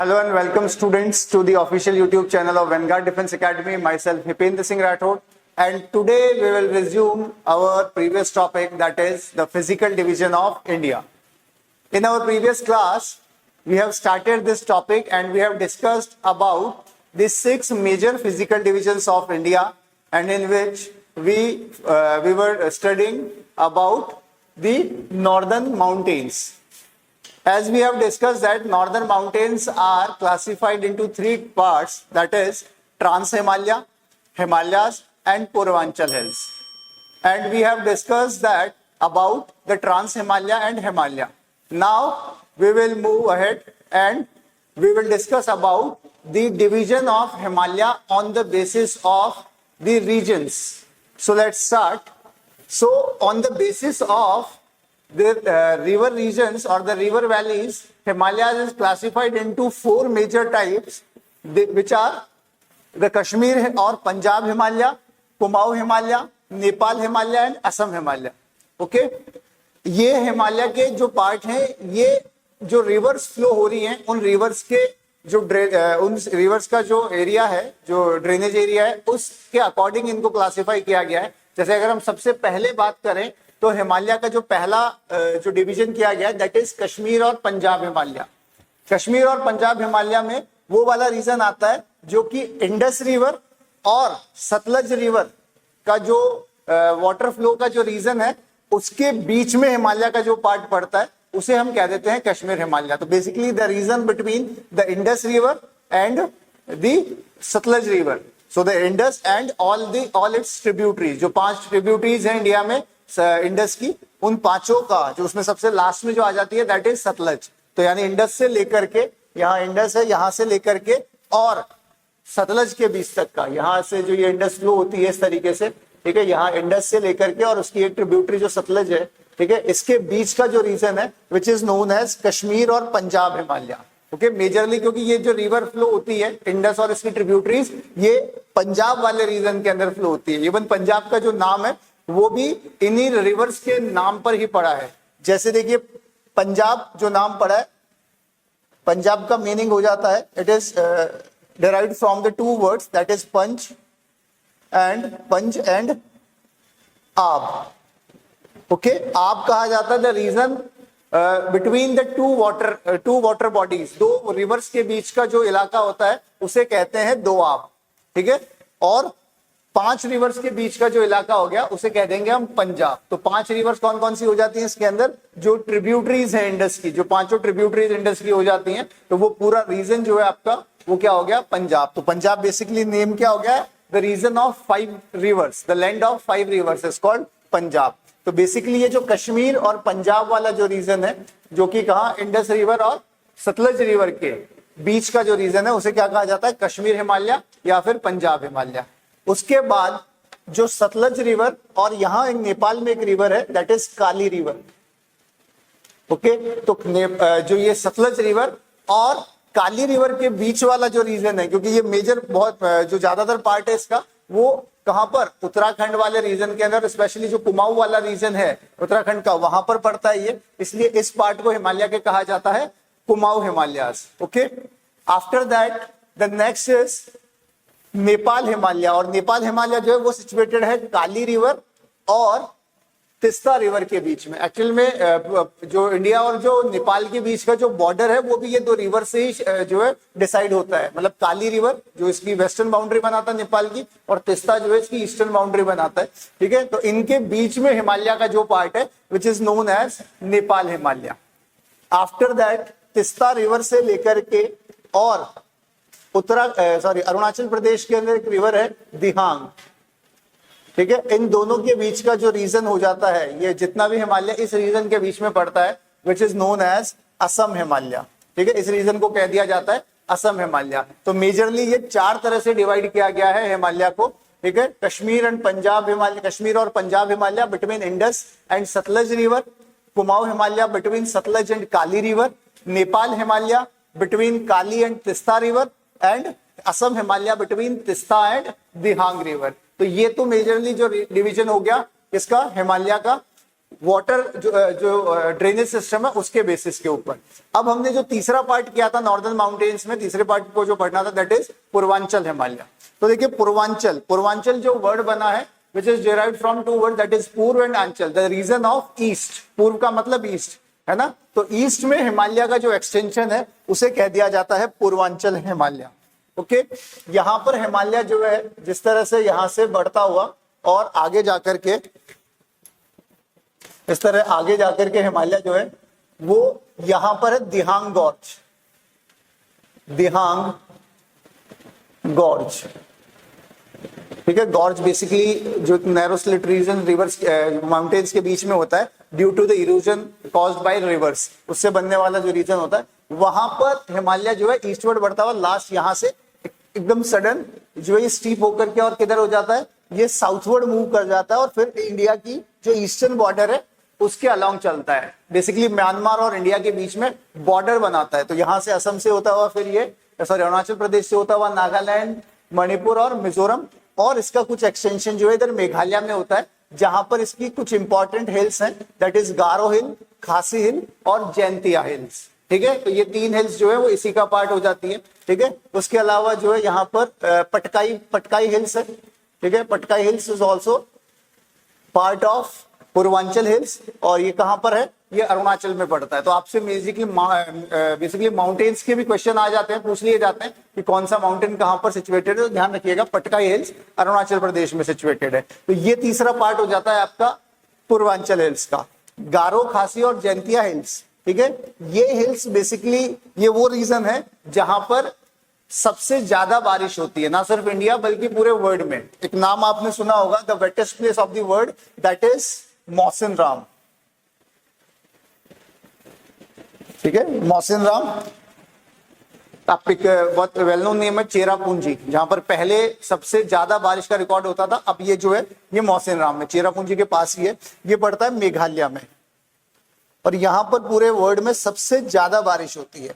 Hello and welcome students to the official YouTube channel of Vanguard Defense Academy. Myself Hipendra Singh Rathod, and today we will resume our previous topic, that is the physical division of India. In our previous class we have started this topic and we have discussed about the 6 major physical divisions of India, and in which we were studying about the northern mountains. As we have discussed that northern mountains are classified into 3 parts, that is Trans-Himalaya, Himalayas and Purvanchal Hills. And we have discussed that about the Trans-Himalaya and Himalaya. Now we will move ahead and we will discuss about the division of Himalaya on the basis of the regions. So let's start. So on the basis of the river regions or the river valleys, Himalayas is classified into 4 major types, which are the Kashmir or Punjab Himalaya, Kumaon Himalaya, Nepal Himalaya and Assam Himalaya. Okay, ये हिमालय के जो part हैं, ये जो reverse flow हो रही हैं, उन रिवर्स के जो उन रिवर्स का जो एरिया है, जो ड्रेनेज एरिया है, उसके अकॉर्डिंग इनको क्लासिफाई किया गया है. जैसे अगर हम सबसे पहले बात करें तो हिमालय का जो पहला जो डिवीजन किया गया है, दैट इज कश्मीर और पंजाब हिमालय. कश्मीर और पंजाब हिमालय में वो वाला रीजन आता है जो कि इंडस रिवर और सतलज रिवर का जो वाटर फ्लो का जो रीजन है, उसके बीच में हिमालय का जो पार्ट पड़ता है, उसे हम कह देते हैं कश्मीर हिमालय. तो basically the region between the Indus river and the Sutlej river. So the Indus and all it's tributaries, जो 5 ट्रिब्यूटरीज हैं इंडिया में इंडस की, उन 5 का जो उसमें सबसे लास्ट में जो आ जाती है, दैट इज सतलज. तो यानी इंडस से लेकर के, यहाँ इंडस है, यहां से लेकर के और सतलज के बीच तक का, यहां से जो ये इंडस फ्लो होती है इस तरीके से, ठीक है, यहाँ इंडस से लेकर के और उसकी एक ट्रिब्यूटरी जो सतलज है, ठीक है, इसके बीच का जो रीजन है which is known as Kashmir और पंजाब हिमालय. ओके, मेजरली क्योंकि ये जो रिवर फ्लो होती है इंडस और इसकी ट्रिब्यूटरीज, ये पंजाब वाले रीजन के अंदर फ्लो होती है. इवन पंजाब का जो नाम है वो भी इन्हीं रिवर्स के नाम पर ही पड़ा है. जैसे देखिए, पंजाब जो नाम पड़ा है, पंजाब का मीनिंग हो जाता है, it is derived from the 2 words, that is पंच एंड आब. ओके, आब कहा जाता है the region between the two water bodies, 2 rivers के बीच का जो इलाका होता है उसे कहते हैं दोआब. ठीक है, और 5 रिवर्स के बीच का जो इलाका हो गया उसे कह देंगे हम पंजाब. तो 5 रिवर्स कौन कौन सी हो जाती हैं इसके अंदर, जो ट्रिब्यूटरीज हैं इंडस की, जो 5 ट्रिब्यूटरीज इंडस की हो जाती हैं, तो वो पूरा रीजन जो है आपका वो क्या हो गया, पंजाब. तो पंजाब बेसिकली नेम क्या हो गया, the region of 5 rivers, the land of 5 rivers is called Punjab. तो बेसिकली ये जो कश्मीर और पंजाब वाला जो रीजन है, जो कि कहा इंडस रिवर और सतलज रिवर के बीच का जो रीजन है, उसे क्या कहा जाता है, कश्मीर हिमालय या फिर पंजाब हिमालय. उसके बाद जो सतलज रिवर और यहां एक नेपाल में एक रिवर है, that is Kali river. Okay, तो जो ये सतलज रिवर और काली रिवर के बीच वाला जो रीजन है, क्योंकि ये मेजर बहुत जो ज्यादातर पार्ट है इसका, वो कहां पर, उत्तराखंड वाले रीजन के अंदर, स्पेशली जो कुमाऊं वाला रीजन है उत्तराखंड का, वहां पर पड़ता है ये. इसलिए इस पार्ट को हिमालय के कहा जाता है Kumaon Himalayas. Okay, after that the next is Nepal Himalaya. और नेपाल हिमालय जो है वो सिचुएटेड है काली रिवर और तिस्ता रिवर के बीच में. एक्चुअल में जो इंडिया और जो नेपाल के बीच का जो बॉर्डर है वो भी ये 2 रिवर से ही जो है डिसाइड होता है. मतलब काली रिवर जो इसकी वेस्टर्न बाउंड्री बनाता है नेपाल की, और तिस्ता जो है इसकी ईस्टर्न बाउंड्री बनाता है. ठीक है, तो इनके बीच में हिमालय का जो पार्ट है which is known as Nepal Himalaya. After that Teesta river से लेकर के और अरुणाचल प्रदेश के अंदर एक रिवर है दिहांग. ठीक है, इन दोनों के बीच का जो रीजन हो जाता है, ये जितना भी हिमालय इस रीजन के बीच में पड़ता है, which is known as Assam Himalaya. ठीक है, इस रीजन को कह दिया जाता है असम हिमालय. तो मेजरली ये 4 तरह से डिवाइड किया गया है हिमालय को. ठीक है, कश्मीर एंड पंजाब हिमालय, कश्मीर और Punjab Himalaya between Indus and Sutlej river, Kumaon Himalaya between Sutlej and Kali river, Nepal Himalaya between Kali and Teesta river, and Assam Himalaya between Teesta and Dihang river. तो ये तो मेजरली जो डिवीजन हो गया इसका हिमालय का. वाटर जो ड्रेनेज सिस्टम है उसके बेसिस के ऊपर। अब हमने जो तीसरा पार्ट किया था नॉर्दर्न माउंटेन्स में, तीसरे पार्ट को जो पढ़ना था दैट इज पूर्वांचल हिमालय। तो देखिए पूर्वांचल, पूर्वांचल जो वर्ड बना है which is derived from to word that is पूर्व एंड आंचल, द रीजन ऑफ ईस्ट। पूर्व का मतलब ईस्ट है ना, तो ईस्ट में हिमालय का जो एक्सटेंशन है उसे कह दिया जाता है पूर्वांचल हिमालय। ओके, यहां पर हिमालय जो है जिस तरह से यहां से बढ़ता हुआ और आगे जाकर के इस तरह आगे जाकर के हिमालय जो है वो यहां पर है दिहांग गॉर्ज, दिहांग गॉर्ज, ठीक है। गॉर्ज बेसिकली जो narrow slit region rivers mountains के बीच में होता है due to the erosion caused by rivers, उससे बनने वाला जो रीजन होता है, वहां पर हिमालय जो है ईस्टवर्ड बढ़ता हुआ लास्ट यहां से एकदम सडन जो है स्टीप होकर के और किधर हो जाता है, ये साउथवर्ड मूव कर जाता है और फिर इंडिया की जो ईस्टर्न बॉर्डर है उसके अलोंग चलता है। बेसिकली म्यांमार और इंडिया के बीच में बॉर्डर बनाता है। तो यहां से असम से होता हुआ फिर ये सॉरी अरुणाचल प्रदेश से होता हुआ नागालैंड, मणिपुर और मिजोरम, और इसका कुछ एक्सटेंशन जो है इधर मेघालय में होता है, जहां पर इसकी कुछ इंपॉर्टेंट हिल्स हैं दैट इज गारो हिल, खासी हिल और जैंतिया हिल्स, ठीक है। तो ये तीन हिल्स जो है वो इसी का पार्ट हो जाती है, ठीक है। उसके अलावा जो है यहाँ पर पटकाई हिल्स है, ठीक है। Patkai hills is also part of Purvanchal hills, और ये कहां पर है, ये अरुणाचल में पड़ता है। तो आपसे बेसिकली माउंटेन्स के भी क्वेश्चन आ जाते हैं, पूछ लिए जाते हैं कि कौन सा माउंटेन कहां पर सिचुएटेड है, तो ध्यान रखिएगा पटकाई हिल्स अरुणाचल प्रदेश में सिचुएटेड है। तो ये तीसरा पार्ट हो जाता है आपका पूर्वांचल हिल्स का, गारो, खासी और जैंतिया हिल्स, ठीक है। ये हिल्स बेसिकली ये वो रीजन है जहां पर सबसे ज्यादा बारिश होती है, ना सिर्फ इंडिया बल्कि पूरे वर्ल्ड में। एक नाम आपने सुना होगा, the wettest place of the world that is Mawsynram, ठीक है। मौसिनराम आप एक बहुत वेल नोन नेम है चेरापूंजी, जहां पर पहले सबसे ज्यादा बारिश का रिकॉर्ड होता था। अब ये जो है ये मौसिनराम में चेरापूंजी के पास ही है, ये पड़ता है मेघालय में, और यहां पर पूरे वर्ल्ड में सबसे ज्यादा बारिश होती है,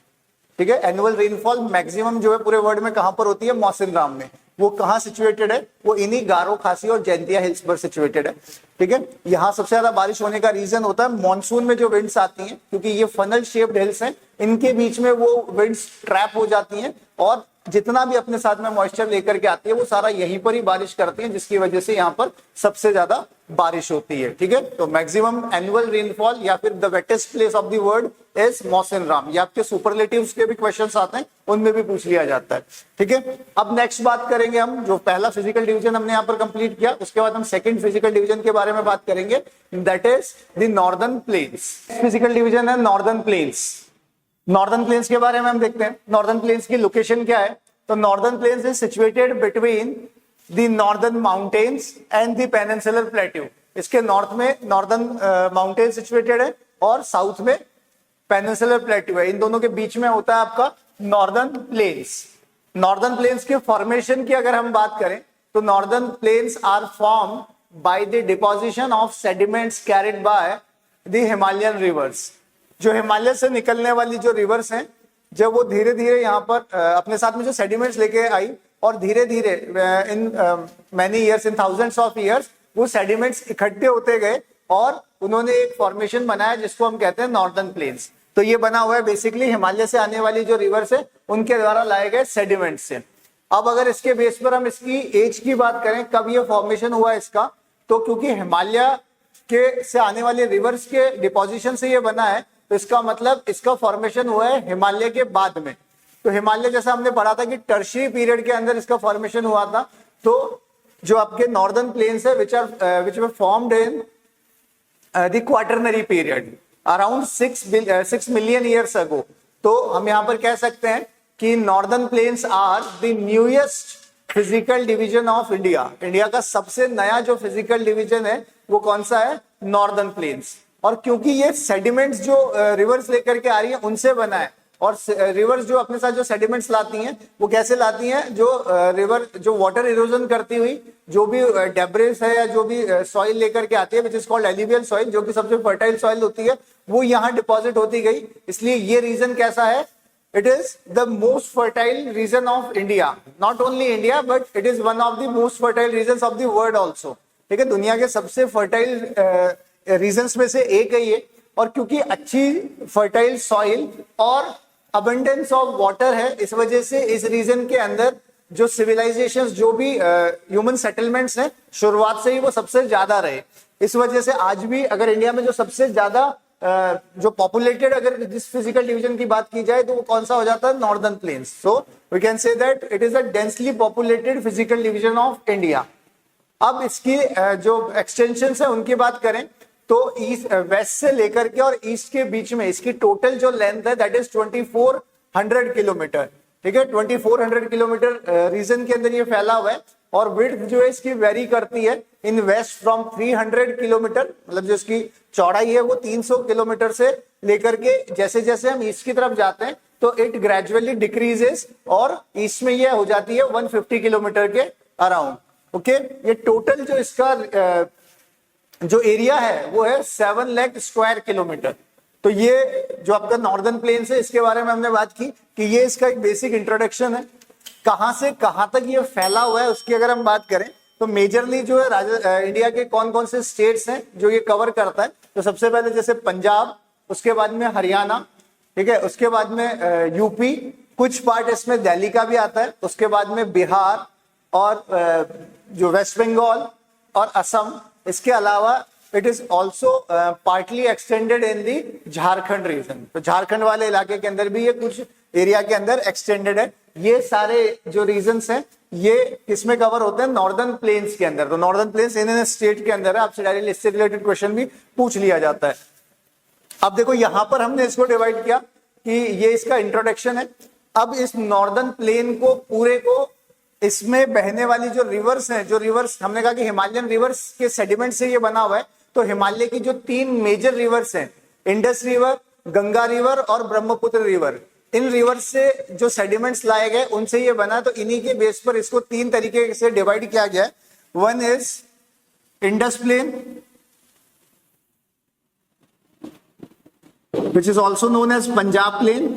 ठीक है। एनुअल रेनफॉल मैक्सिमम जो है पूरे वर्ल्ड में कहां पर होती है, मौसिनराम में। वो कहां सिचुएटेड है, वो इन्हीं गारो, खासी और जैंतिया हिल्स पर सिचुएटेड है, ठीक है। यहां सबसे ज्यादा बारिश होने का रीजन होता है मॉनसून में जो विंड्स आती हैं, क्योंकि ये फनल शेप्ड हिल्स हैं, इनके बीच में वो विंड्स ट्रैप हो जाती हैं और जितना भी अपने साथ में मॉइस्चर लेकर के आती है वो सारा यहीं पर ही बारिश करती है, जिसकी वजह से यहाँ पर सबसे ज्यादा बारिश होती है, ठीक है। तो मैक्सिमम एनुअल रेनफॉल या फिर the wettest place of the world is Mawsynram. ये आपके सुपरलेटिव्स के भी क्वेश्चंस आते हैं, उनमें भी पूछ लिया जाता है, ठीक है। अब नेक्स्ट बात करेंगे हम, जो पहला फिजिकल डिवीजन हमने यहाँ पर कंप्लीट किया, उसके बाद हम सेकंड फिजिकल डिवीजन के बारे में बात करेंगे, that is the northern plains. Physical division है नॉर्दर्न प्लेन्स। नॉर्दर्न प्लेन्स के बारे में हम देखते हैं, नॉर्दर्न प्लेन्स की लोकेशन क्या है। तो northern planes is situated between the northern mountains and the peninsular plateau. इसके नॉर्थ में नॉर्दर्न माउंटेन सिचुएटेड है और साउथ में पेनिनसुलर प्लेट्यू है। इन दोनों के बीच में होता है आपका नॉर्दर्न प्लेन्स। नॉर्दर्न प्लेन्स के फॉर्मेशन की अगर हम बात करें तो northern plains are form by the deposition of sediments carried by the Himalayan rivers. जो हिमालय से निकलने वाली जो रिवर्स हैं, जब वो धीरे धीरे यहाँ पर अपने साथ में जो सेडिमेंट्स लेके आई और धीरे धीरे in many years, in thousands of years, वो सेडिमेंट्स इकट्ठे होते गए और उन्होंने एक फॉर्मेशन बनाया जिसको हम कहते हैं नॉर्दर्न प्लेन्स। तो ये बना हुआ है बेसिकली हिमालय से आने वाली जो रिवर्स है उनके द्वारा लाए गए सेडिमेंट से। अब अगर इसके बेस पर हम इसकी एज की बात करें, कब ये फॉर्मेशन हुआ इसका, तो क्योंकि हिमालय के से आने वाले रिवर्स के डिपोजिशन से ये बना है, तो इसका मतलब इसका फॉर्मेशन हुआ है हिमालय के बाद में। तो हिमालय जैसा हमने पढ़ा था कि टर्शियरी पीरियड के अंदर इसका फॉर्मेशन हुआ था। तो जो आपके नॉर्दर्न प्लेन्स है which were formed in the quaternary period around 6 million years ago. तो हम यहाँ पर कह सकते हैं कि northern plains are the newest physical division of India. India का सबसे नया जो फिजिकल डिवीजन है वो कौन सा है, नॉर्दर्न प्लेन्स। और क्योंकि ये सेडिमेंट्स जो रिवर्स लेकर के आ रही है उनसे बना है, और रिवर्स जो अपने साथ जो सेडिमेंट्स लाती हैं वो कैसे लाती हैं, जो रिवर जो वाटर इरोजन करती हुई जो भी डेब्रिस है या जो भी सॉइल लेकर के आती है which is called alluvial soil, जो कि सबसे फर्टाइल सॉइल होती है, वो यहाँ डिपॉजिट होती गई। इसलिए ये रीजन कैसा है, it is the most fertile reason of India, not only India but it is one of the most fertile reason of the world also, ठीक है। दुनिया के सबसे फर्टाइल रीजंस में से एक है ये। और क्योंकि अच्छी फर्टाइल सॉइल और अबंडेंस ऑफ वाटर है, इस वजह से इस रीजन के अंदर जो सिविलाइजेशंस, जो भी ह्यूमन सेटलमेंट्स हैं, शुरुआत से ही वो सबसे ज्यादा रहे। इस वजह से आज भी अगर इंडिया में जो सबसे ज्यादा जो पॉपुलेटेड, अगर जिस फिजिकल डिवीजन की बात की जाए तो वो कौन सा हो जाता है? Northern plains. So we can say that it is a densely populated physical division of India. अब इसकी जो एक्सटेंशन है उनकी बात करें तो ईस्ट वेस्ट से लेकर के और ईस्ट के बीच में इसकी टोटल जो लेंथ है दैट इज 2400 किलोमीटर। ठीक है, 2400 किलोमीटर रीजन के अंदर ये फैला हुआ है। और विड्थ जो है इसकी वेरी करती है इन वेस्ट फ्रॉम 300 किलोमीटर, मतलब जो इसकी चौड़ाई है वो 300 किलोमीटर से लेकर के जैसे जैसे हम ईस्ट की तरफ जाते हैं तो इट ग्रेजुअली डिक्रीजेस और ईस्ट में ये हो जाती है 150 किलोमीटर के अराउंड। ओके, ये टोटल जो इसका जो एरिया है वो है 7 लाख स्क्वायर किलोमीटर। तो ये जो आपका नॉर्दर्न प्लेन्स है इसके बारे में हमने बात की कि ये इसका एक बेसिक इंट्रोडक्शन है। कहां से कहां तक ये फैला हुआ है उसकी अगर हम बात करें तो मेजरली जो है इंडिया के कौन कौन से स्टेट्स हैं जो ये कवर करता है। तो सबसे पहले जैसे पंजाब, उसके बाद में हरियाणा, ठीक है, उसके बाद में यूपी, कुछ पार्ट इसमें दिल्ली का भी आता है, उसके बाद में बिहार और जो वेस्ट बंगाल और असम। इसके अलावा it is also partly extended in the Jharkhand region. तो झारखंड वाले इलाके के अंदर भी ये कुछ एरिया के अंदर एक्सटेंडेड है। ये सारे जो रीजन्स हैं ये किसमें कवर होते हैं? नॉर्दर्न प्लेन्स के अंदर। तो नॉर्दर्न प्लेन्स इन स्टेट के अंदर है, आपसे डायरेक्टली इससे रिलेटेड क्वेश्चन भी पूछ लिया जाता है। अब देखो यहां पर हमने इसको डिवाइड किया कि ये इसका इंट्रोडक्शन है। अब इस नॉर्दर्न प्लेन को पूरे को इसमें बहने वाली जो रिवर्स हैं, जो रिवर्स हमने कहा कि हिमालयन रिवर्स के सेडिमेंट से ये बना हुआ है। तो हिमालय की जो 3 मेजर रिवर्स हैं, इंडस रिवर, गंगा रिवर और ब्रह्मपुत्र रिवर, इन रिवर से जो सेडिमेंट्स लाए गए उनसे ये बना। तो इन्हीं के बेस पर इसको 3 तरीके से डिवाइड किया गया है। One is Indus plain, which is also known as Punjab Plain,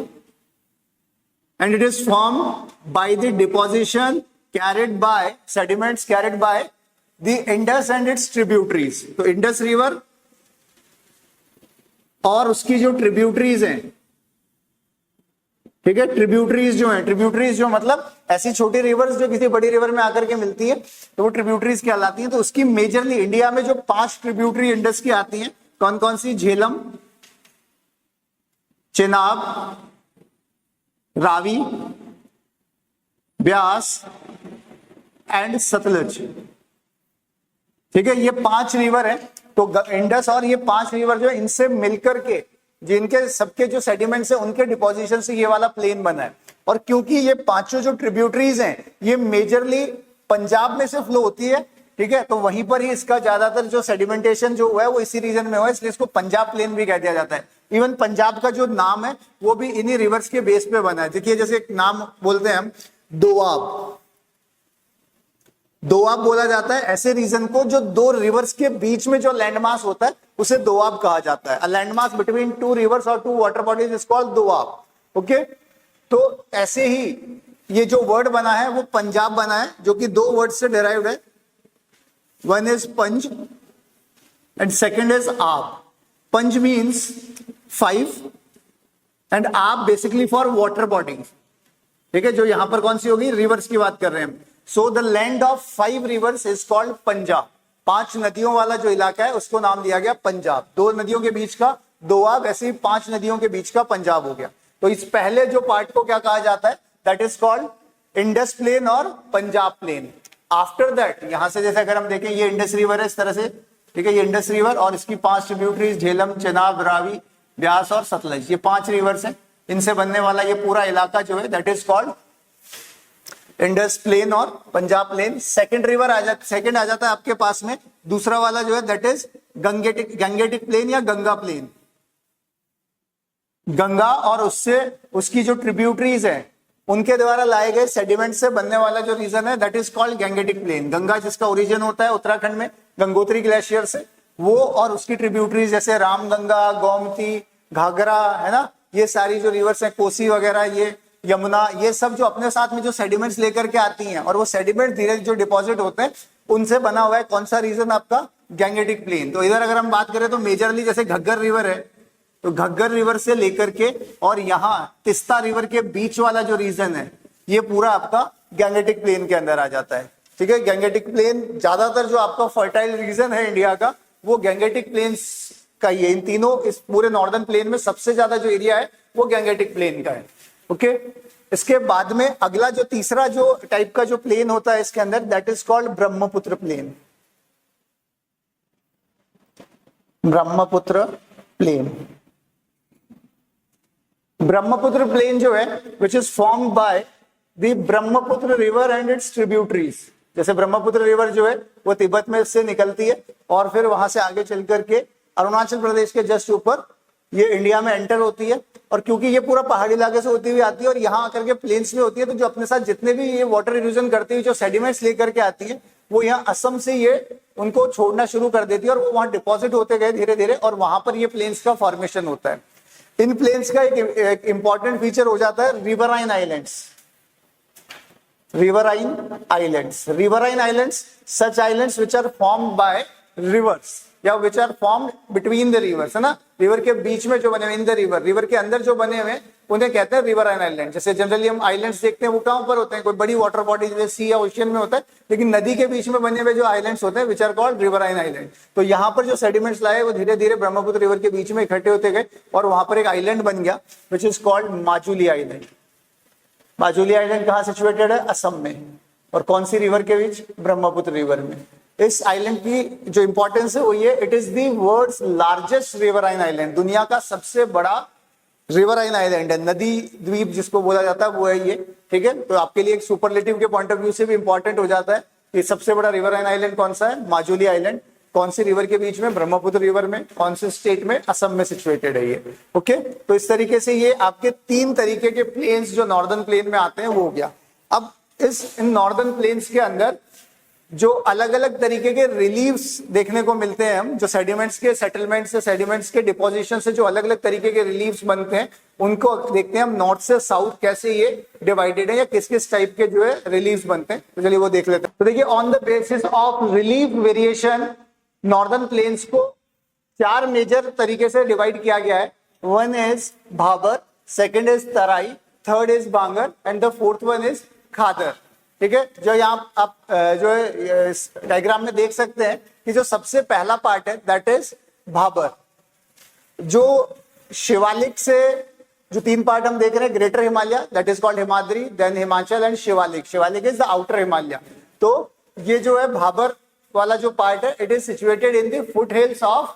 and it is formed by the deposition carried by sediments carried by the Indus and its tributaries. तो इंडस रिवर और उसकी जो tributaries हैं, ठीक है, tributaries जो है, tributaries जो मतलब ऐसी छोटी रिवर्स जो किसी बड़ी रिवर में आकर के मिलती है तो वो ट्रिब्यूटरीज कहलाती हैं। तो उसकी मेजरली इंडिया में जो 5 ट्रिब्यूटरी इंडस की आती हैं, कौन कौन सी? झेलम, चेनाब, रावी, ब्यास एंड सतलज। ठीक है, ये 5 रिवर है। तो इंडस और ये 5 रिवर जो है इनसे मिलकर के जिनके सबके जो सेडिमेंट्स है उनके डिपोजिशन से ये वाला प्लेन बना है। और क्योंकि ये 5 जो ट्रिब्यूटरीज हैं ये मेजरली पंजाब में से फ्लो होती है, ठीक है, तो वहीं पर ही इसका ज्यादातर जो सेडिमेंटेशन जो हुआ है वो इसी रीजन में हुआ है, इसलिए इसको पंजाब प्लेन भी कह दिया जाता है। इवन पंजाब का जो नाम है वो भी इन्हीं रिवर्स के बेस पे बना है। देखिए जैसे एक नाम बोलते हैं हम दोआब, दोआब बोला जाता है ऐसे रीजन को जो 2 रिवर्स के बीच में जो लैंडमास होता है उसे दोआब कहा जाता है। लैंडमास बिटवीन 2 रिवर्स और 2 water bodies is called Doab. Okay, तो ऐसे ही ये जो वर्ड बना है वो पंजाब बना है, जो कि 2 वर्ड से डिराइव्ड है। वन इज पंज एंड सेकेंड इज आब। पंज मीन्स 5 एंड आब बेसिकली फॉर वाटर बॉडीज। ठीक है, जो यहां पर कौन सी होगी? रिवर्स की बात कर रहे हैं हम। So the land of 5 rivers is called Punjab. 5 नदियों वाला जो इलाका है उसको नाम दिया गया पंजाब। 2 नदियों के बीच का दोआब, ऐसे ही 5 नदियों के बीच का पंजाब हो गया। तो इस पहले जो पार्ट को क्या कहा जाता है? That is called Indus plain और पंजाब प्लेन। आफ्टर दैट यहां से जैसे अगर हम देखें ये इंडस रिवर है इस तरह से, ठीक है, ये इंडस रिवर और इसकी 5 ट्रिब्यूटरीज झेलम, चेनाब, रावी, ब्यास और सतलज, ये 5 रिवर्स हैं। इनसे बनने वाला ये पूरा इलाका जो है that is called Indus plain और Punjab plain. Second river second आ जाता है आपके पास में, दूसरा वाला जो है दैट इज गंगेटिक प्लेन या गंगा प्लेन। गंगा और उससे उसकी जो ट्रिब्यूटरीज है उनके द्वारा लाए गए सेडिमेंट से बनने वाला जो रीजन है that is called Gangetic plain. Ganga जिसका ओरिजिन होता है उत्तराखंड में गंगोत्री ग्लेशियर से, वो और उसकी ट्रिब्यूटरीज जैसे रामगंगा, गोमती, घाघरा, है ना, ये सारी जो रिवर्स हैं, कोसी वगैरह, ये यमुना, ये सब जो अपने साथ में जो सेडिमेंट्स लेकर के आती हैं और वो सेडिमेंट धीरे जो डिपॉजिट होते हैं उनसे बना हुआ है कौन सा रीजन? आपका गैंगेटिक प्लेन। तो इधर अगर हम बात करें तो मेजरली जैसे घग्गर रिवर है, तो घग्गर रिवर से लेकर के और यहाँ तिस्ता रिवर के बीच वाला जो रीजन है, ये पूरा आपका गैंगेटिक प्लेन के अंदर आ जाता है। ठीक है, गैंगेटिक प्लेन ज्यादातर जो आपका फर्टाइल रीजन है इंडिया का, वो गैंगेटिक प्लेन्स का ही है। इन तीनों, इस पूरे नॉर्दर्न प्लेन में सबसे ज्यादा जो एरिया है वो गैंगेटिक प्लेन का है। ओके, इसके बाद में अगला जो तीसरा जो टाइप का जो प्लेन होता है इसके अंदर, that is called Brahmaputra plain. Brahmaputra plain, Brahmaputra plain जो है which is formed by the Brahmaputra river and its tributaries. जैसे ब्रह्मपुत्र रिवर जो है वो तिब्बत में से निकलती है और फिर वहां से आगे चल करके अरुणाचल प्रदेश के जस्ट ऊपर ये इंडिया में एंटर होती है। और क्योंकि ये पूरा पहाड़ी इलाके से होती हुई आती है और यहाँ आकर के प्लेन्स में होती है, तो जो अपने साथ जितने भी ये वाटर इरोजन करती हुई जो सेडिमेंट्स लेकर के आती है, वो यहाँ असम से ये उनको छोड़ना शुरू कर देती है और वो वहां डिपॉजिट होते गए धीरे धीरे, और वहां पर ये प्लेन्स का फॉर्मेशन होता है। इन प्लेन्स का एक इंपॉर्टेंट फीचर हो जाता है riverine islands. Riverine islands, riverine islands, such islands which are formed by rivers या which are formed between the rivers, है ना, रिवर के बीच में जो बने हुए, इन द रिवर, रिवर के अंदर जो बने हुए उन्हें कहते हैं रिवराइन आइलैंड। जैसे जनरली हम आइलैंड्स देखते हैं वो कहां पर होते हैं, कोई बड़ी वाटर बॉडी जैसे सी या ओशियन में होता है, लेकिन नदी के बीच में बने हुए जो आइलैंड्स होते हैं which are called riverine island. तो यहाँ पर जो सेडिमेंट्स लाए वो धीरे धीरे ब्रह्मपुत्र रिवर के बीच में इकट्ठे होते गए और वहां पर एक आइलैंड बन गया which is called Majuli island. Majuli island कहाँ सिचुएटेड है? असम में। और कौन सी रिवर के बीच? ब्रह्मपुत्र रिवर में। इस आइलैंड की जो इंपॉर्टेंस है वो ये, it is the world's largest riverine island, दुनिया का सबसे बड़ा रिवराइन आइलैंड है, नदी द्वीप जिसको बोला जाता है वो है ये। ठीक है, तो आपके लिए एक सुपरलेटिव के पॉइंट ऑफ व्यू से भी इंपॉर्टेंट हो जाता है कि सबसे बड़ा रिवराइन आइलैंड कौन सा है? माजुली आइलैंड। कौन सी रिवर के बीच में? ब्रह्मपुत्र रिवर में। कौन से स्टेट में? असम में सिचुएटेड है ये। ओके, तो इस तरीके से ये आपके तीन तरीके के प्लेन्स जो नॉर्दर्न प्लेन में आते हैं वो हो गया। अब इन नॉर्दर्न प्लेन्स के अंदर जो अलग अलग तरीके के रिलीव्स देखने को मिलते हैं, हम जो सेडिमेंट्स के सेटलमेंट से, सेडिमेंट्स के डिपोजिशन से जो अलग अलग तरीके के रिलीव्स बनते हैं, उनको देखते हैं हम नॉर्थ से साउथ कैसे ये डिवाइडेड है या किस किस टाइप के जो है रिलीव्स बनते हैं। तो चलिए वो देख लेते हैं। तो देखिए, on the basis of relief variation northern plains को चार मेजर तरीके से डिवाइड किया गया है। One is Bhabar, second is Terai, third is Bangar and the fourth one is Khadar. ठीक है, जो यहाँ आप जो है डायग्राम में देख सकते हैं कि जो सबसे पहला पार्ट है दैट इज भाबर, जो शिवालिक से जो तीन पार्ट हम देख रहे हैं, greater Himalaya that is called Himadri, then Himachal and Shivalik. Shivalik is the outer Himalaya. तो ये जो है भाबर वाला जो पार्ट है, it is situated in the foothills of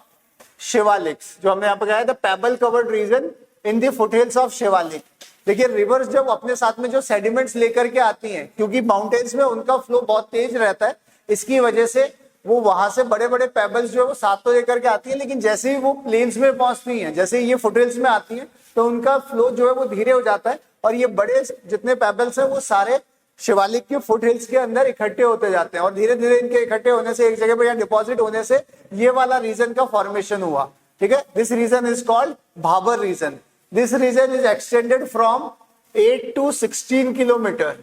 Shivaliks, जो हमने यहाँ पे कहा है the pebble covered region in the foothills of Shivalik. देखिए, रिवर्स जब अपने साथ में जो सेडिमेंट्स लेकर के आती हैं, क्योंकि माउंटेन्स में उनका फ्लो बहुत तेज रहता है, इसकी वजह से वो वहां से बड़े बड़े पेबल्स जो है वो साथ तो लेकर के आती है, लेकिन जैसे ही वो प्लेन्स में पहुंचती हैं, जैसे ही ये फुटहिल्स में आती हैं, तो उनका फ्लो जो है वो धीरे हो जाता है और ये बड़े जितने पेबल्स हैं वो सारे शिवालिक के फुट हिल्स के अंदर इकट्ठे होते जाते हैं और धीरे धीरे इनके इकट्ठे होने से एक जगह पर या डिपॉजिट होने से ये वाला रीजन का फॉर्मेशन हुआ। ठीक है, this region is called Bhabar region. This region is extended from 8 to 16 kilometre,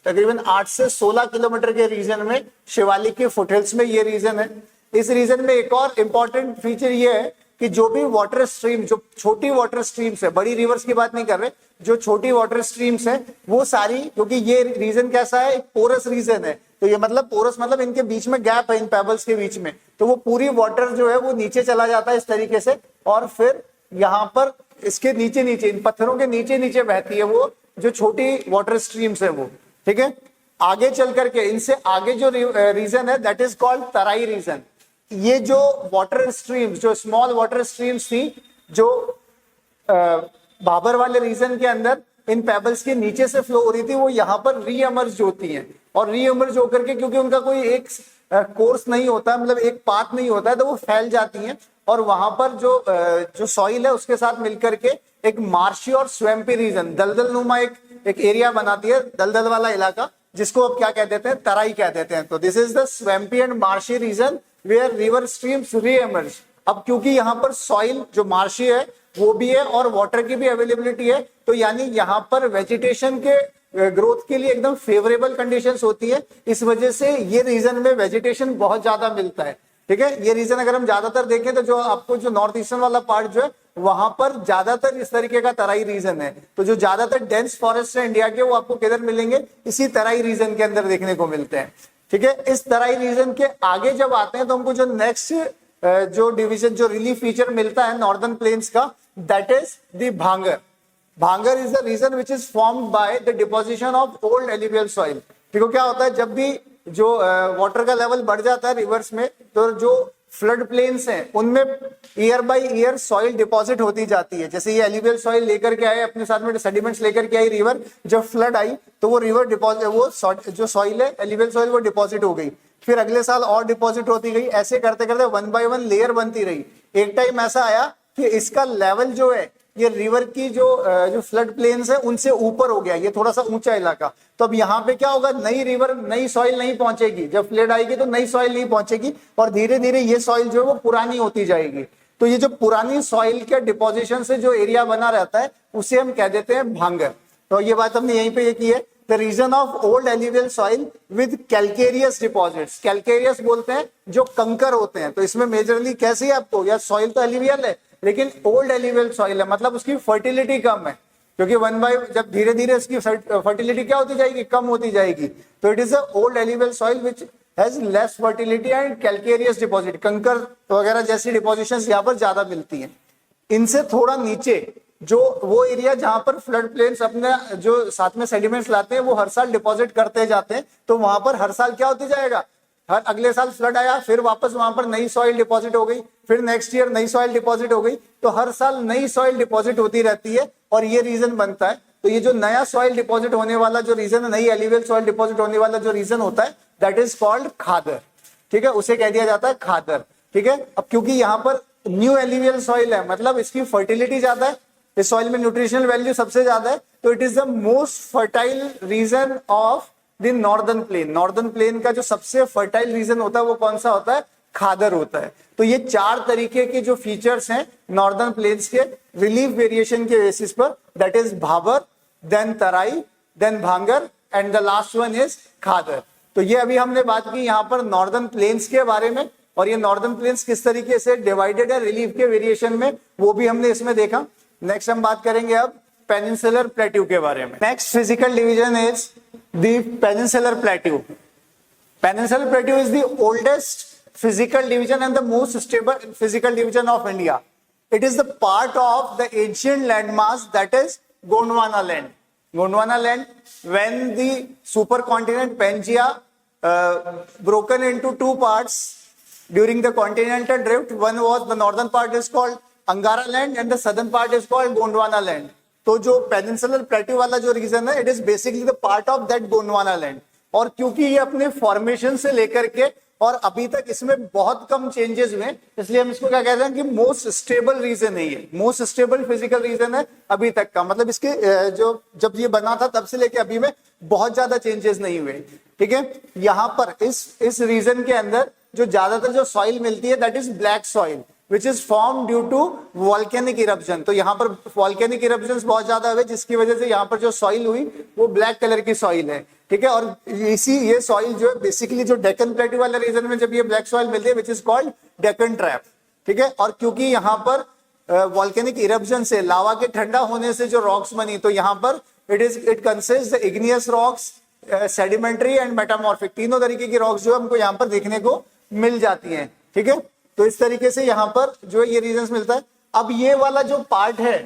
तकरीबन 8 से 16 किलोमीटर के रीजन में शिवालिक के फुटहिल्स में ये रीजन है। इस रीजन में एक और इंपॉर्टेंट फीचर ये है कि जो भी वाटर स्ट्रीम, जो छोटी वाटर स्ट्रीम्स है, बड़ी रिवर्स की बात नहीं कर रहे, जो छोटी वाटर स्ट्रीम्स है वो सारी, क्योंकि ये रीजन कैसा है, एक पोरस रीजन है, तो ये मतलब पोरस मतलब इनके बीच में गैप है, इन पेबल्स के बीच में, तो वो पूरी वाटर जो है वो नीचे चला जाता है इस तरीके से और फिर यहाँ पर इसके नीचे नीचे, इन पत्थरों के नीचे नीचे बहती है वो जो छोटी वाटर स्ट्रीम्स है वो। ठीक है, आगे चल करके इनसे आगे जो रीजन है that is called Terai region. ये जो वाटर स्ट्रीम्स, जो स्मॉल वाटर स्ट्रीम्स थी, जो भाबर वाले रीजन के अंदर इन पेबल्स के नीचे से फ्लो हो रही थी, वो यहाँ पर री एमर्ज होती हैं और री एमर्ज होकर के, क्योंकि उनका कोई एक कोर्स नहीं होता, मतलब एक पाथ नहीं होता है, तो वो फैल जाती हैं और वहां पर जो सॉइल है उसके साथ मिलकर के एक मार्शी और स्वैम्पी रीजन, दलदल नुमा एक एरिया बनाती है, दलदल वाला इलाका, जिसको अब क्या कह देते हैं, तराई कह देते हैं। तो this is the swampy and marshy region where river streams reemerge. अब क्योंकि यहाँ पर सॉइल जो मार्शी है वो भी है और वाटर की भी अवेलेबिलिटी है, तो यानी यहाँ पर वेजिटेशन के ग्रोथ के लिए एकदम फेवरेबल कंडीशंस होती है। इस वजह से ये रीजन में वेजिटेशन बहुत ज्यादा मिलता है। ठीक है। ये रीजन अगर हम ज्यादातर देखें तो जो आपको जो नॉर्थ ईस्टर्न वाला पार्ट जो है वहां पर ज्यादातर इस तरीके का तराई रीजन है। तो जो ज्यादातर डेंस फॉरेस्ट है इंडिया के वो आपको किधर मिलेंगे, इसी तराई रीजन के अंदर देखने को मिलते हैं। ठीक है। इस तराई रीजन के आगे जब आते हैं तो हमको जो नेक्स्ट जो डिवीजन जो रिलीफ फीचर मिलता है नॉर्दर्न प्लेन्स का, that is the Bhangar. Bhangar is the region which is formed by the deposition of old alluvial soil. देखो क्या होता है, जब भी जो वाटर का लेवल बढ़ जाता है रिवर्स में, तो जो फ्लड प्लेन्स हैं उनमें year by year soil deposit होती जाती है। जैसे ये एलुवियल सॉइल लेकर के आए अपने साथ में, सेडिमेंट्स लेकर के आई रिवर, जब फ्लड आई तो वो रिवर डिपॉजिट, वो जो सॉइल है एलुवियल सॉइल वो डिपॉजिट हो गई, फिर अगले साल और डिपॉजिट होती गई, ऐसे करते करते 1 by 1 लेयर बनती रही। एक टाइम ऐसा आया कि इसका लेवल जो है ये रिवर की जो फ्लड प्लेन्स है उनसे ऊपर हो गया, ये थोड़ा सा ऊंचा इलाका। तो अब यहाँ पे क्या होगा, नई रिवर नई सॉइल नहीं पहुंचेगी, जब फ्लड आएगी तो नई सॉइल नहीं पहुंचेगी और धीरे धीरे ये सॉइल जो है वो पुरानी होती जाएगी। तो ये जो पुरानी सॉइल के डिपोजिशन से जो एरिया बना रहता है उसे हम कह देते हैं भांगर। तो ये बात हमने यहीं पे ये की है, the region of old alluvial soil with calcareous deposits. Calcareous बोलते हैं जो कंकर होते हैं। तो इसमें मेजरली कैसी है आपको, या सॉइल तो एलुवियल है लेकिन ओल्ड एलुवियल सॉइल है, मतलब उसकी फर्टिलिटी कम है, क्योंकि जब धीरे धीरे इसकी फर्टिलिटी क्या होती जाएगी, कम होती जाएगी। तो it is a old alluvial soil which has less fertility and calcareous deposit, कंकर वगैरह जैसी डिपोजिशंस यहाँ पर ज्यादा मिलती हैं। इनसे थोड़ा नीचे जो वो एरिया जहां पर फ्लड प्लेन्स अपने जो साथ में सेडिमेंट्स लाते हैं वो हर साल डिपॉजिट करते जाते हैं, तो वहां पर हर साल क्या होती जाएगा, हर अगले साल फ्लड आया फिर वापस वहां पर नई सॉइल डिपॉजिट हो गई, फिर नेक्स्ट ईयर नई सॉइल डिपॉजिट हो गई, तो हर साल नई सॉइल डिपॉजिट होती रहती है और ये रीजन बनता है। तो ये जो नया सॉइल डिपॉजिट होने वाला जो रीजन है, नई एलुवियल सॉइल डिपॉजिट होने वाला जो रीजन होता है, दैट इज कॉल्ड खादर। ठीक है, उसे कह दिया जाता है खादर। ठीक है। अब क्योंकि यहाँ पर न्यू एलुवियल सॉइल है, मतलब इसकी फर्टिलिटी ज्यादा है, इस सॉइल में न्यूट्रिशनल वैल्यू सबसे ज्यादा है, तो it is the most fertile reason of the northern plain. Northern plain का जो सबसे फर्टाइल रीजन होता है वो कौन सा होता है, खादर होता है। तो ये 4 तरीके के जो फीचर्स हैं नॉर्दर्न प्लेन्स के रिलीफ वेरिएशन के बेसिस पर, that is Bhabar, then Terai, then Bhangar and the last one is Khadar. तो ये अभी हमने बात की यहाँ पर नॉर्दर्न प्लेन्स के बारे में, और ये नॉर्दर्न प्लेन्स किस तरीके से डिवाइडेड है रिलीफ के वेरिएशन में, वो भी हमने इसमें देखा। नेक्स्ट हम बात करेंगे अब पेनिनसुलर प्लेट्यू के बारे में। Next physical division is the peninsular plateau. Peninsular plateau is the oldest physical division and the most stable physical division of India. It is the part of the ancient landmass that is Gondwana land. Gondwana land, when the supercontinent Pangaea broken into 2 parts during the continental drift, one was the northern part is called Angara land and the southern part is called Gondwana land. तो जो peninsular plateau वाला जो region है, it is basically the part of that Gondwana land. और क्योंकि ये अपने formation से लेकर के और अभी तक इसमें बहुत कम चेंजेस हुए, इसलिए हम इसको क्या कहते हैं कि मोस्ट स्टेबल रीजन है, ये मोस्ट स्टेबल फिजिकल रीजन है अभी तक का। मतलब इसके जो जब ये बना था तब से लेके अभी में बहुत ज्यादा चेंजेस नहीं हुए। ठीक है। यहाँ पर इस रीजन के अंदर जो ज्यादातर जो सॉइल मिलती है that is black soil which is form due to volcanic eruption. तो यहाँ पर वॉल्केनिक इरप्शंस बहुत ज्यादा हुए जिसकी वजह से यहाँ पर जो सॉइल हुई वो ब्लैक कलर की सॉइल है। ठीक है। और ये सॉइल जो है बेसिकली जो डेक्कन प्लेट्यू वाले रीजन में जब ये ब्लैक सॉइल मिलती है which is called Deccan trap. ठीक है। और क्योंकि यहाँ पर वॉल्केनिक इरप्शन से लावा के ठंडा होने से जो रॉक्स बनी, तो यहाँ पर it consist the igneous rocks, sedimentary and metamorphic, तीनों तरीके की रॉक्स जो हमको यहाँ पर देखने को मिल जाती हैं। ठीक है। तो इस तरीके से यहाँ पर जो है ये रीजन मिलता है। अब ये वाला जो पार्ट है,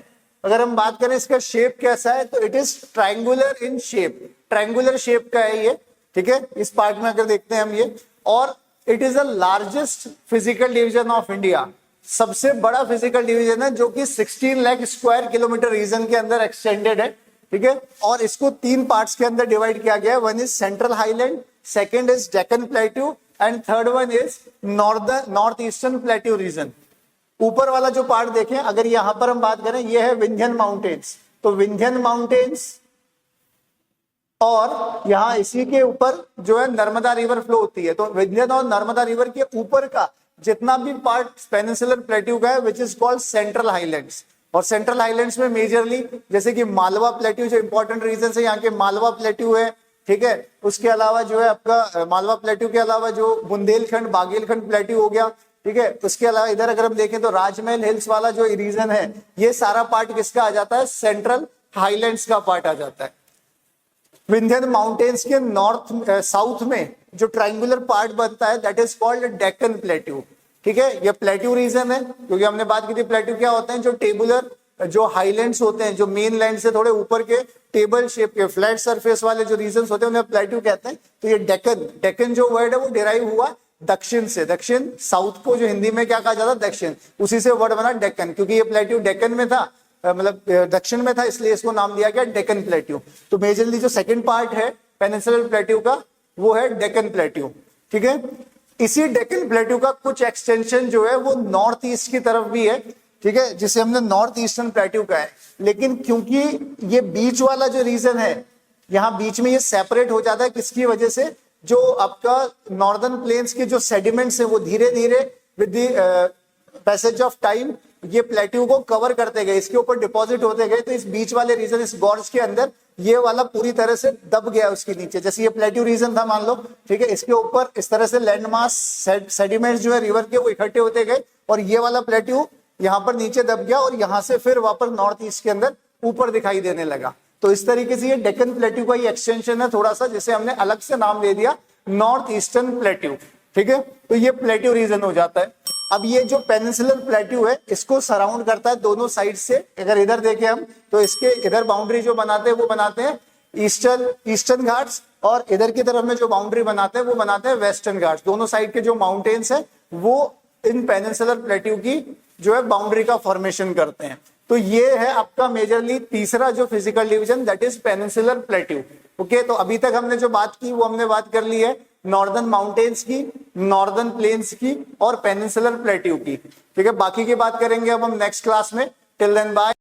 अगर हम बात करें इसका शेप कैसा है, तो it is triangular in shape, triangular shape का है ये। ठीक है। इस पार्ट में अगर देखते हैं हम ये, और it is the largest physical division of India, सबसे बड़ा फिजिकल डिवीजन है जो कि 16 लाख स्क्वायर किलोमीटर रीजन के अंदर एक्सटेंडेड है। ठीक है। और इसको 3 पार्ट्स के अंदर डिवाइड किया गया है। One is central highland, second is Deccan plateau and third one is north eastern plateau region. ऊपर वाला जो पार्ट देखें, अगर यहां पर हम बात करें, ये है विंध्यन माउंटेन्स। तो विंध्यन माउंटेन्स और यहां इसी के ऊपर जो है नर्मदा रिवर फ्लो होती है। तो विंध्यन और नर्मदा रिवर के ऊपर का जितना भी पार्ट पेनिनसुलर प्लेट्यू का है which is called central highlands. और सेंट्रल हाईलैंड्स में मेजरली जैसे कि मालवा प्लेट्यू जो इंपॉर्टेंट रीजन है, यहाँ के मालवा प्लेट्यू है, ठीक है। उसके अलावा जो है आपका मालवा प्लेट्यू के अलावा जो बुंदेलखंड बागेलखंड प्लेट्यू हो गया, ठीक है। उसके अलावा इधर अगर हम देखें तो राजमहल हिल्स वाला जो रीजन है, ये सारा पार्ट किसका आ जाता है, सेंट्रल हाईलैंड्स का पार्ट आ जाता है। विंध्यन माउंटेन्स के नॉर्थ साउथ में जो ट्रायंगुलर पार्ट बनता है that is called Deccan plateau, ठीक है। ये प्लेट्यू रीजन है क्योंकि हमने बात की थी प्लेट्यू क्या होते हैं, जो टेबुलर जो हाईलैंड्स होते हैं, जो मेन लैंड से थोड़े ऊपर के टेबल शेप के फ्लैट सरफेस वाले जो रीजन होते हैं उन्हें प्लेट्यू कहते हैं। तो ये डेक्कन, डेक्कन जो वर्ड है वो डिराइव हुआ दक्षिण से, दक्षिण साउथ को जो हिंदी में क्या कहा जाता है, दक्षिण, उसी से वर्ड बना डेक्कन, क्योंकि ये प्लेट्यू डेक्कन में था, मतलब दक्षिण में था, इसलिए इसको नाम दिया गया डेक्कन प्लेट्यू। तो मेजरली जो सेकंड पार्ट है पेनिनसुलर प्लेट्यू का वो है डेक्कन प्लेट्यू, ठीक है। इसी डेक्कन प्लेट्यू का कुछ एक्सटेंशन जो है वो नॉर्थ ईस्ट की तरफ भी है, ठीक है, जिसे हमने नॉर्थ ईस्टर्न प्लेट्यू कहा है। लेकिन क्योंकि ये बीच वाला जो रीजन है, यहाँ बीच में ये सेपरेट हो जाता है, किसकी वजह से, जो आपका नॉर्दर्न प्लेन्स के जो सेडिमेंट्स है वो धीरे धीरे with the passage of time ये प्लेट्यू को कवर करते गए, इसके ऊपर डिपॉजिट होते गए। तो इस बीच वाले रीजन, इस गॉर्ज के अंदर ये वाला पूरी तरह से दब गया उसके नीचे। जैसे ये प्लेट्यू रीजन था मान लो, ठीक है, इसके ऊपर इस तरह से लैंडमास सेडिमेंट्स जो है रिवर के वो इकट्ठे होते गए और ये वाला प्लेट्यू यहाँ पर नीचे दब गया और यहाँ से फिर वापस नॉर्थ ईस्ट के अंदर ऊपर दिखाई देने लगा। तो इस तरीके से ये डेक्कन प्लेट्यू का ही एक्सटेंशन है थोड़ा सा, जिसे हमने अलग से नाम दे दिया नॉर्थ ईस्टर्न प्लेट्यू, ठीक है। तो ये प्लेट्यू रीजन हो जाता है। अब ये जो पेनिनसुलर प्लेट्यू है इसको सराउंड करता है दोनों साइड से। अगर इधर देखें हम तो इसके इधर बाउंड्री जो बनाते हैं वो बनाते हैं ईस्टर्न घाट्स, और इधर की तरफ में जो बाउंड्री बनाते हैं वो बनाते हैं वेस्टर्न घाट्स। दोनों साइड के जो माउंटेन्स है वो इन पेनिनसुलर प्लेट्यू की जो है बाउंड्री का फॉर्मेशन करते हैं। तो ये है आपका मेजरली तीसरा जो physical division, that is peninsular plateau. Okay, तो अभी तक हमने जो बात की वो हमने बात कर ली है नॉर्दर्न माउंटेन्स की, नॉर्दर्न प्लेन्स की और पेनिनसुलर प्लेट्यू की, ठीक है। बाकी की बात करेंगे अब हम नेक्स्ट क्लास में। Till then bye.